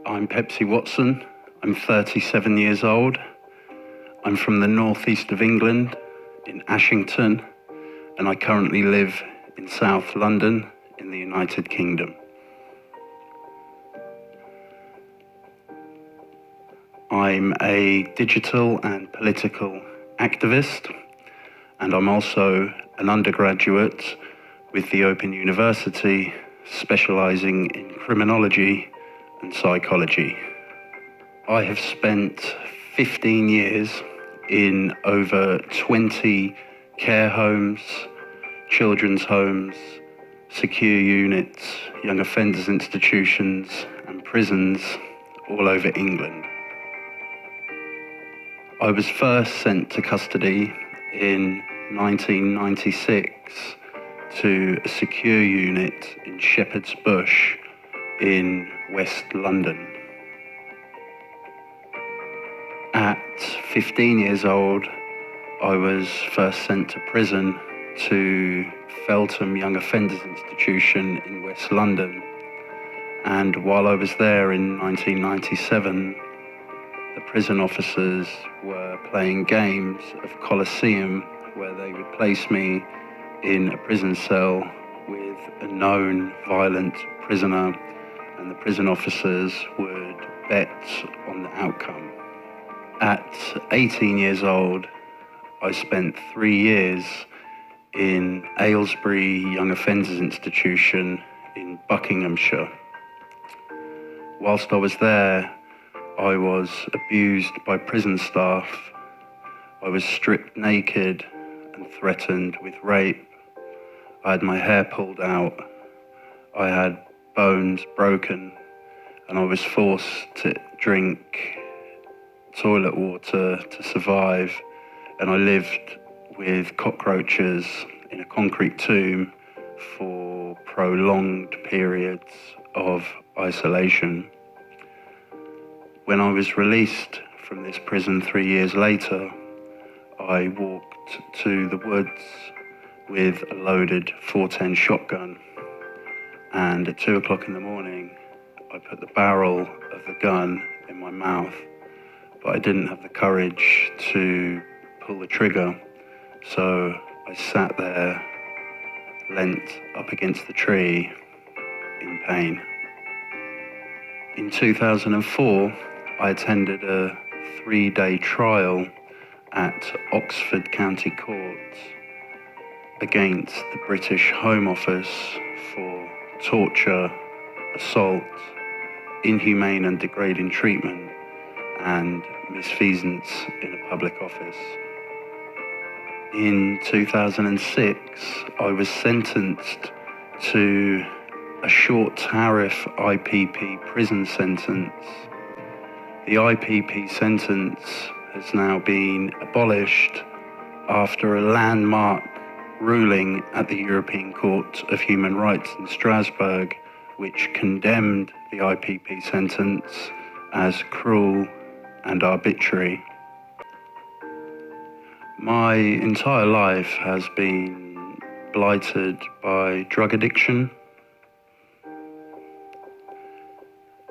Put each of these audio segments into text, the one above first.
I'm Pepsi Watson. I'm 37 years old. I'm from the northeast of England, in Ashington, and I currently live in South London in the United Kingdom. I'm a digital and political activist, and I'm also an undergraduate with the Open University, specialising in criminology and psychology. I have spent 15 years in over 20 care homes, children's homes, secure units, young offenders institutions and prisons all over England. I was first sent to custody in 1996 to a secure unit in Shepherd's Bush in West London. At 15 years old, I was first sent to prison to Feltham Young Offenders Institution in West London. And while I was there in 1997, the prison officers were playing games of Colosseum, where they would place me in a prison cell with a known violent prisoner, and the prison officers would bet on the outcome. At 18 years old, I spent 3 years in Aylesbury Young Offenders Institution in Buckinghamshire. Whilst I was there, I was abused by prison staff. I was stripped naked and threatened with rape. I had my hair pulled out. I had bones broken, and I was forced to drink toilet water to survive, and I lived with cockroaches in a concrete tomb for prolonged periods of isolation. When I was released from this prison 3 years later, I walked to the woods with a loaded 410 shotgun, and at 2 o'clock in the morning I put the barrel of the gun in my mouth, but I didn't have the courage to pull the trigger, so I sat there, leant up against the tree in pain. In 2004, I attended a 3-day trial at Oxford County Court against the British Home Office for torture, assault, inhumane and degrading treatment, and misfeasance in a public office. In 2006, I was sentenced to a short tariff IPP prison sentence. The IPP sentence has now been abolished after a landmark ruling at the European Court of Human Rights in Strasbourg, which condemned the IPP sentence as cruel and arbitrary. My entire life has been blighted by drug addiction.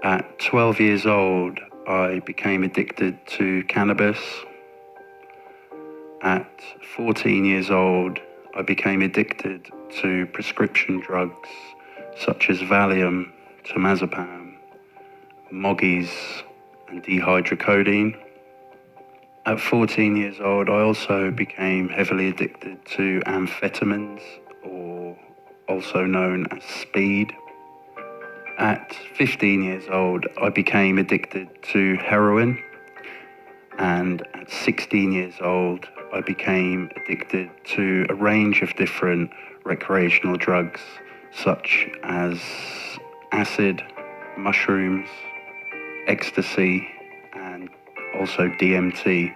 At 12 years old, I became addicted to cannabis. At 14 years old, I became addicted to prescription drugs such as Valium, Temazepam, Moggies, and dihydrocodone. At 14 years old, I also became heavily addicted to amphetamines, or also known as speed. At 15 years old, I became addicted to heroin, and at 16 years old, I became addicted to a range of different recreational drugs, such as acid, mushrooms, ecstasy, and also DMT.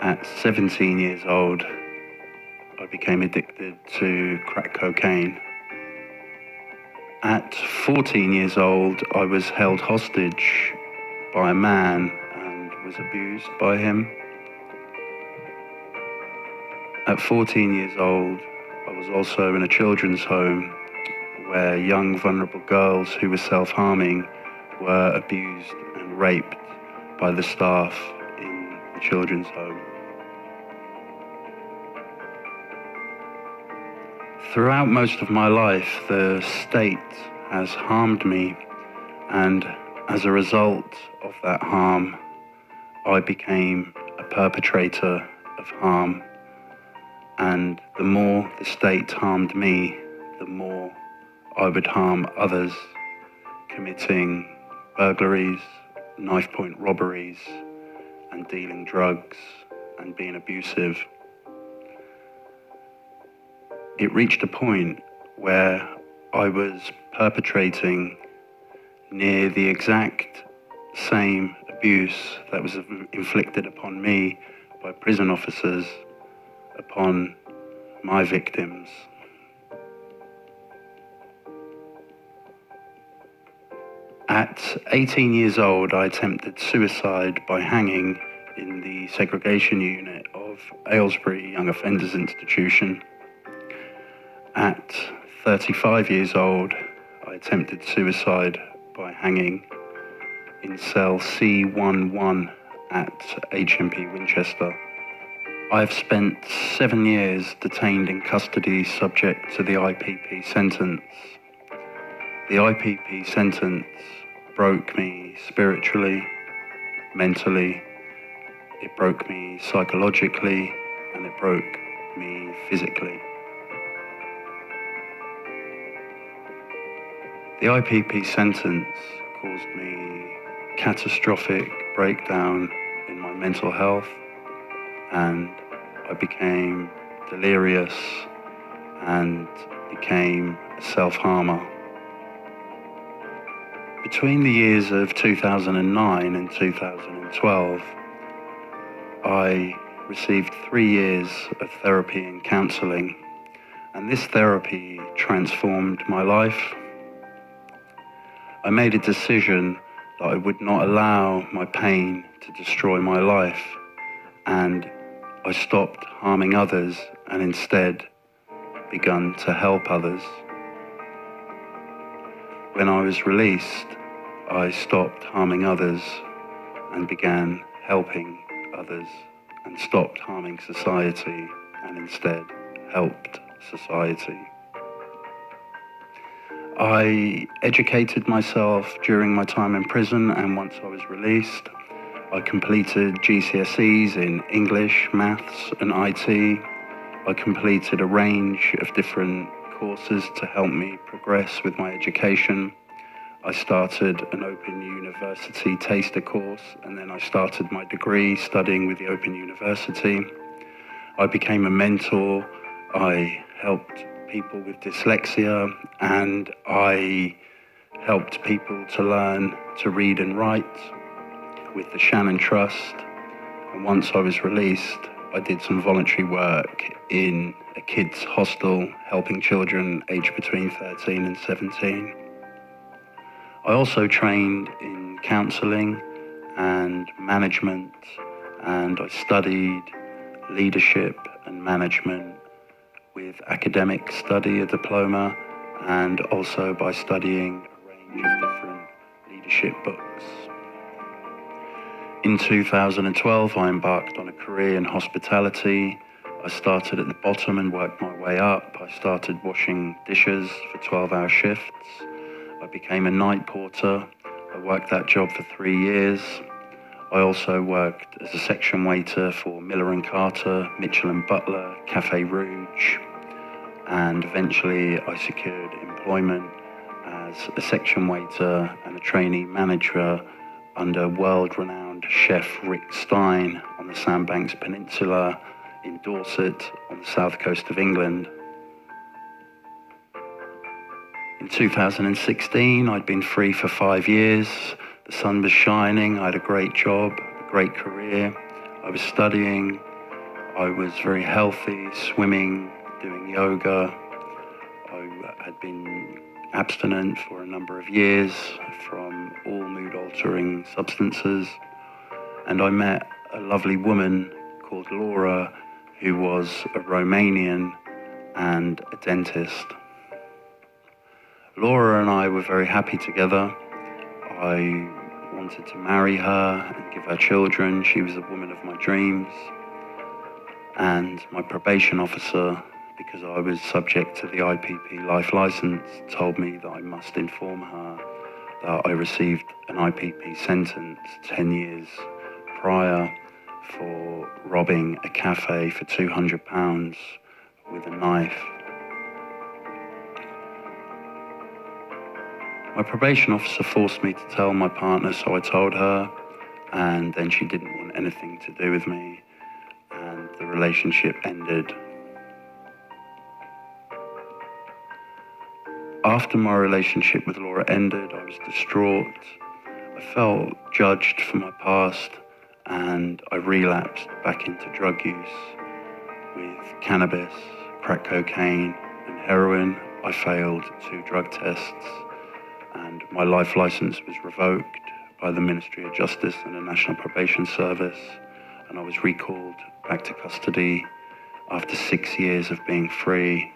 At 17 years old, I became addicted to crack cocaine. At 14 years old, I was held hostage by a man and was abused by him. At 14 years old, I was also in a children's home where young vulnerable girls who were self-harming were abused and raped by the staff in the children's home. Throughout most of my life, the state has harmed me, and as a result of that harm, I became a perpetrator of harm. And the more the state harmed me, the more I would harm others, committing burglaries, knife-point robberies, and dealing drugs and being abusive. It reached a point where I was perpetrating near the exact same abuse that was inflicted upon me by prison officers upon my victims. At 18 years old, I attempted suicide by hanging in the segregation unit of Aylesbury Young Offenders Institution. At 35 years old, I attempted suicide by hanging in cell C11 at HMP Winchester. I've spent 7 years detained in custody subject to the IPP sentence. The IPP sentence broke me spiritually, mentally, it broke me psychologically, and it broke me physically. The IPP sentence caused me catastrophic breakdown in my mental health, and I became delirious and became a self-harmer. Between the years of 2009 and 2012, I received 3 years of therapy and counselling, and this therapy transformed my life. I made a decision that I would not allow my pain to destroy my life, and I stopped harming others and instead begun to help others. When I was released, I stopped harming others and began helping others, and stopped harming society and instead helped society. I educated myself during my time in prison, and once I was released, I completed GCSEs in English, Maths and IT. I completed a range of different courses to help me progress with my education. I started an Open University taster course, and then I started my degree studying with the Open University. I became a mentor. I helped people with dyslexia, and I helped people to learn to read and write with the Shannon Trust. And once I was released, I did some voluntary work in a kids' hostel, helping children aged between 13 and 17. I also trained in counselling and management, and I studied leadership and management with academic study, a diploma, and also by studying a range of different leadership books. In 2012, I embarked on a career in hospitality. I started at the bottom and worked my way up. I started washing dishes for 12-hour shifts. I became a night porter. I worked that job for 3 years. I also worked as a section waiter for Miller & Carter, Mitchell & Butler, Café Rouge, and eventually I secured employment as a section waiter and a trainee manager under world-renowned chef Rick Stein on the Sandbanks Peninsula in Dorset on the south coast of England. In 2016, I'd been free for 5 years. The sun was shining. I had a great job, a great career. I was studying. I was very healthy, swimming, doing yoga. I had been abstinent for a number of years from all mood-altering substances. And I met a lovely woman called Laura, who was a Romanian and a dentist. Laura and I were very happy together. I wanted to marry her and give her children. She was the woman of my dreams. And my probation officer, because I was subject to the IPP life license, told me that I must inform her that I received an IPP sentence 10 years prior for robbing a cafe for £200 with a knife. My probation officer forced me to tell my partner, so I told her, and then she didn't want anything to do with me, and the relationship ended. After my relationship with Laura ended, I was distraught. I felt judged for my past, and I relapsed back into drug use with cannabis, crack cocaine, and heroin. I failed 2 drug tests, and my life license was revoked by the Ministry of Justice and the National Probation Service, and I was recalled back to custody after 6 years of being free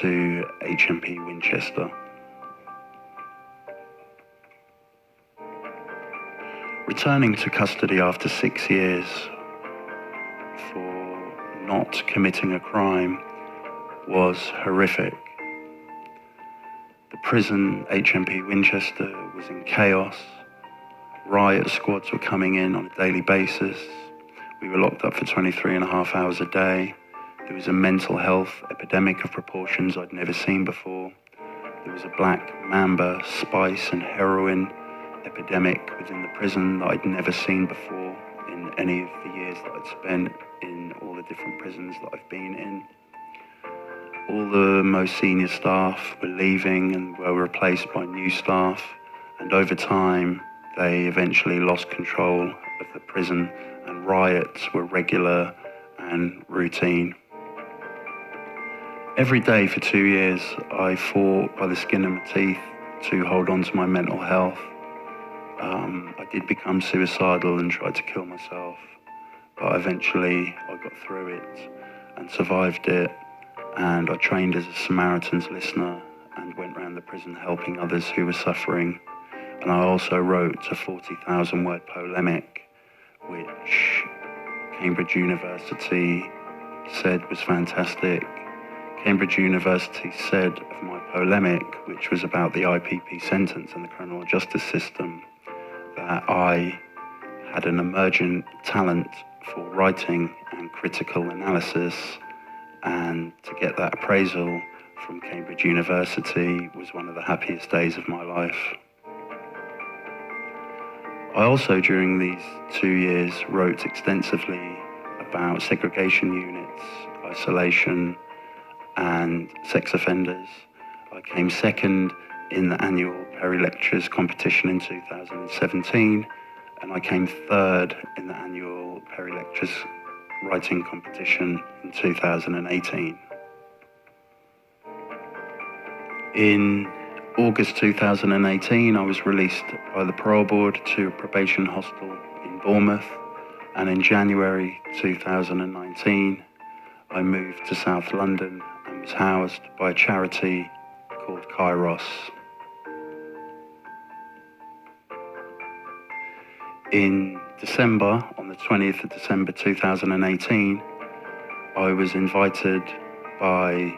to HMP Winchester. Returning to custody after 6 years for not committing a crime was horrific. The prison, HMP Winchester, was in chaos. Riot squads were coming in on a daily basis. We were locked up for 23.5 hours a day. There was a mental health epidemic of proportions I'd never seen before. There was a black mamba, spice and heroin epidemic within the prison that I'd never seen before in any of the years that I'd spent in all the different prisons that I've been in. All the most senior staff were leaving and were replaced by new staff, and over time they eventually lost control of the prison, and riots were regular and routine. Every day for 2 years I fought by the skin of my teeth to hold on to my mental health. I did become suicidal and tried to kill myself, but eventually I got through it and survived it. And I trained as a Samaritan's listener and went around the prison helping others who were suffering. And I also wrote a 40,000 word polemic, which Cambridge University said was fantastic. Cambridge University said of my polemic, which was about the IPP sentence and the criminal justice system, that I had an emergent talent for writing and critical analysis, and to get that appraisal from Cambridge University was one of the happiest days of my life. I also, during these 2 years, wrote extensively about segregation units, isolation, and sex offenders. I came second in the annual Perry Lectures competition in 2017, and I came third in the annual Perry Lectures writing competition in 2018. In August 2018, I was released by the parole board to a probation hostel in Bournemouth, and in January 2019, I moved to South London and was housed by a charity called Kairos. In December, on the 20th of December 2018, I was invited by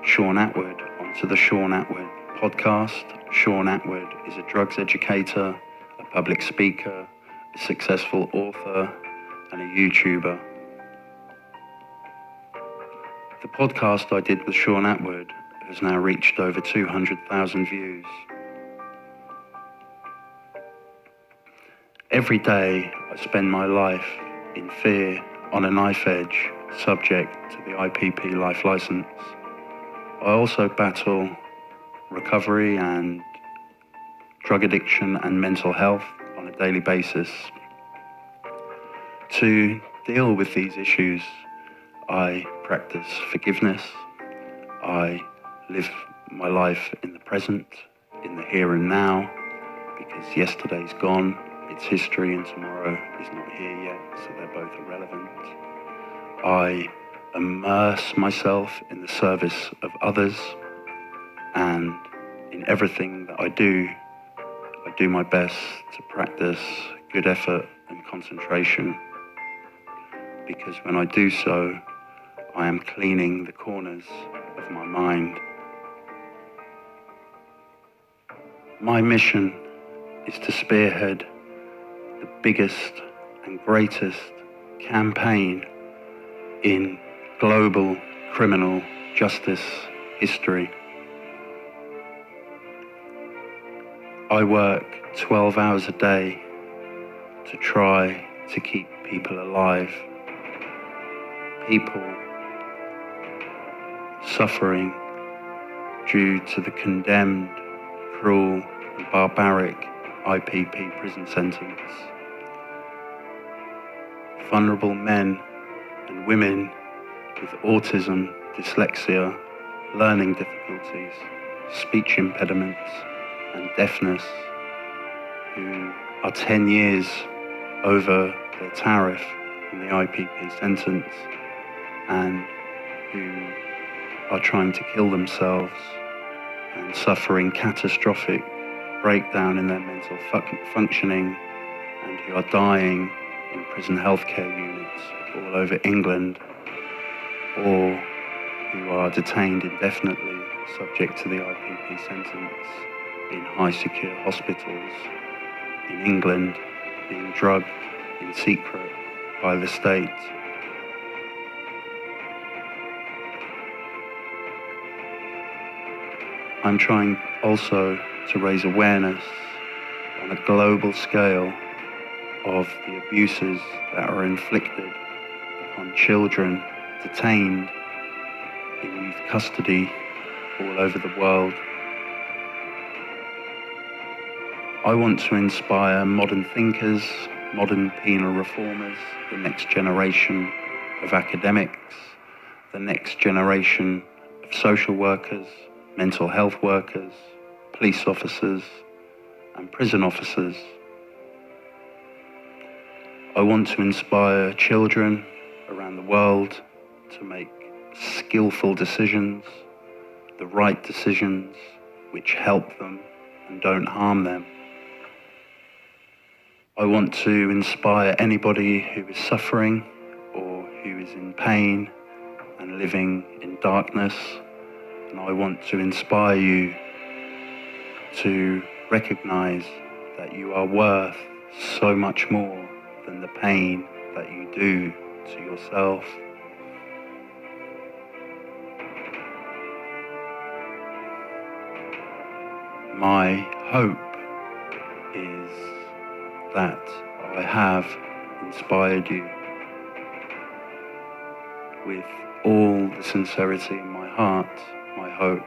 Sean Atwood onto the Sean Atwood podcast. Sean Atwood is a drugs educator, a public speaker, a successful author, and a YouTuber. The podcast I did with Sean Atwood has now reached over 200,000 views. Every day I spend my life in fear, on a knife edge, subject to the IPP life license. I also battle recovery and drug addiction and mental health on a daily basis. To deal with these issues, I practice forgiveness. I live my life in the present, in the here and now, because yesterday's gone. It's history and tomorrow is not here yet, so they're both irrelevant. I immerse myself in the service of others and in everything that I do my best to practice good effort and concentration, because when I do so, I am cleaning the corners of my mind. My mission is to spearhead the biggest and greatest campaign in global criminal justice history. I work 12 hours a day to try to keep people alive. People suffering due to the condemned, cruel and barbaric IPP prison sentence. Vulnerable men and women with autism, dyslexia, learning difficulties, speech impediments and deafness, who are 10 years over their tariff in the IPP sentence and who are trying to kill themselves and suffering catastrophic breakdown in their mental functioning, and who are dying in prison healthcare units all over England, or who are detained indefinitely subject to the IPP sentence in high secure hospitals in England, being drugged in secret by the state. I'm trying also to raise awareness on a global scale of the abuses that are inflicted upon children detained in youth custody all over the world. I want to inspire modern thinkers, modern penal reformers, the next generation of academics, the next generation of social workers, mental health workers, police officers, and prison officers. I want to inspire children around the world to make skillful decisions, the right decisions which help them and don't harm them. I want to inspire anybody who is suffering or who is in pain and living in darkness. And I want to inspire you to recognize that you are worth so much more than the pain that you do to yourself. My hope is that I have inspired you with all the sincerity in my heart. My hope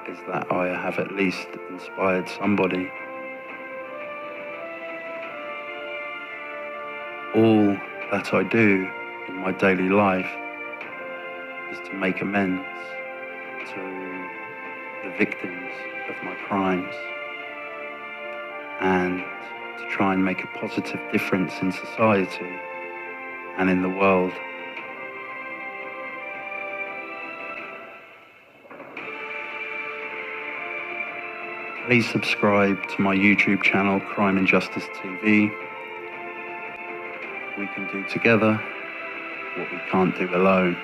is that I have at least inspired somebody. All that I do in my daily life is to make amends to the victims of my crimes and to try and make a positive difference in society and in the world. Please subscribe to my YouTube channel, Crime and Justice TV. We can do together what we can't do alone.